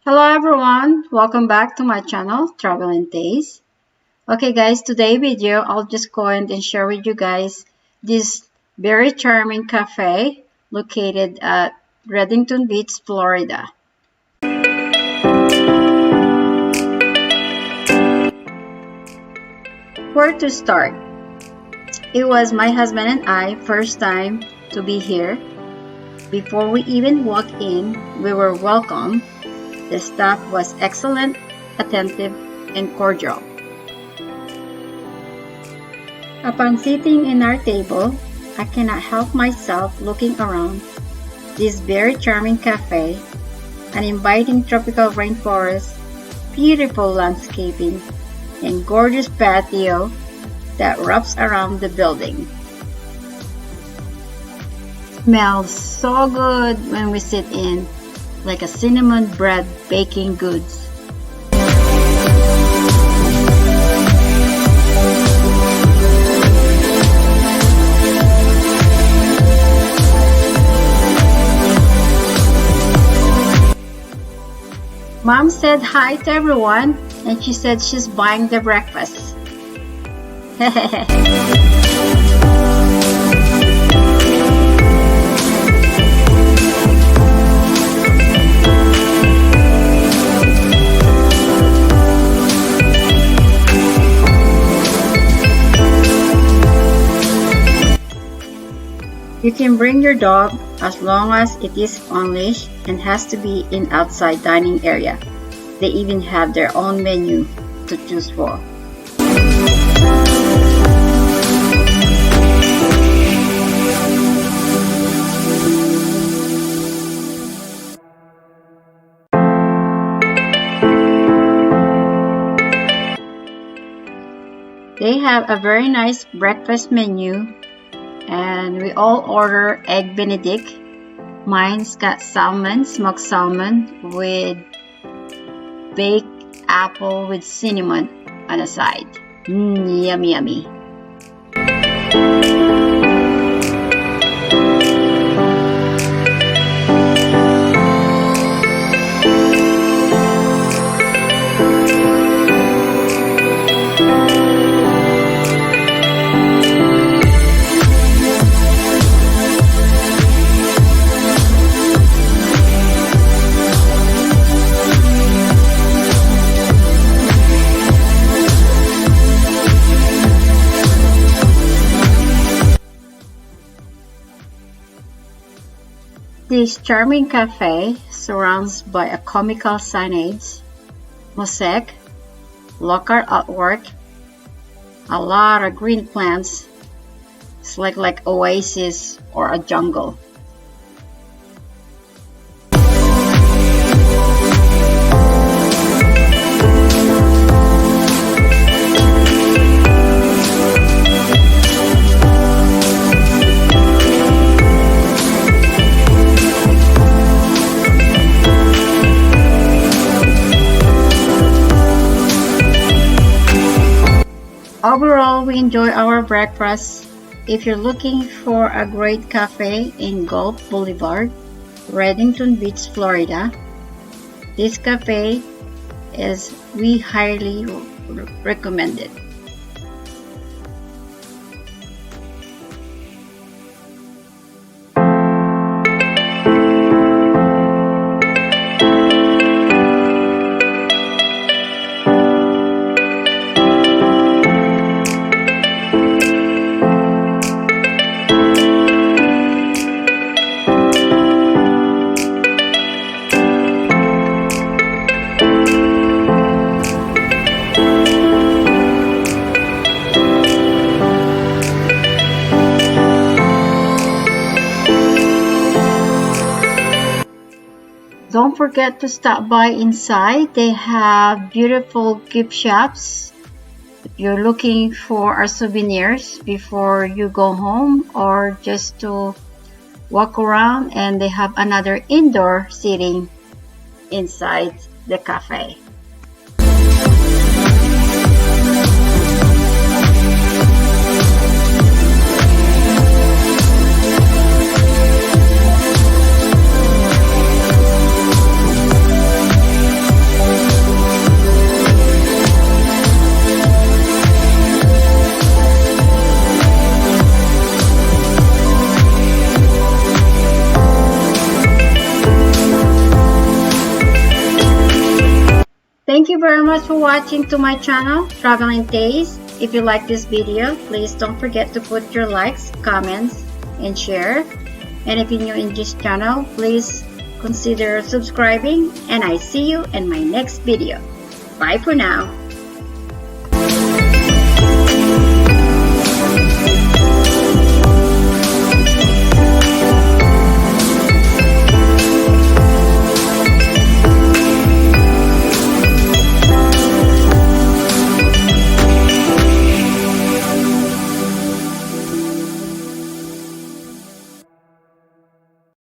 Hello everyone, welcome back to my channel, Travel and Taste. Okay guys, today video I'll just go ahead and share with you guys this very charming cafe located at Redington Beach, Florida. Where to start? It was my husband and I first time to be here. Before we even walked in, we were welcomed. The staff was excellent, attentive, and cordial. Upon sitting in our table, I cannot help myself looking around this very charming cafe, an inviting tropical rainforest, beautiful landscaping, and gorgeous patio that wraps around the building. Smells so good when we sit in, like a cinnamon bread baking goods. Mom said hi to everyone and she said she's buying the breakfast. You can bring your dog as long as it is on leash and has to be in outside dining area. They even have their own menu to choose for. They have a very nice breakfast menu. And we all order egg benedict. Mine's got salmon, smoked salmon with baked apple with cinnamon on the side. Yummy, yummy. This charming cafe surrounds by a comical signage, mosaic, local artwork, a lot of green plants. It's like oasis or a jungle. Overall, we enjoy our breakfast. If you're looking for a great cafe in Gulf Blvd, Redington Beach, Florida, this cafe we highly recommend it. Don't forget to stop by inside. They have beautiful gift shops. If you're looking for our souvenirs before you go home or just to walk around, and they have another indoor seating inside the cafe. Thank you very much for watching to my channel, Travel and Taste. If you like this video, please don't forget to put your likes, comments, and share. And if you're new in this channel, please consider subscribing. And I see you in my next video. Bye for now.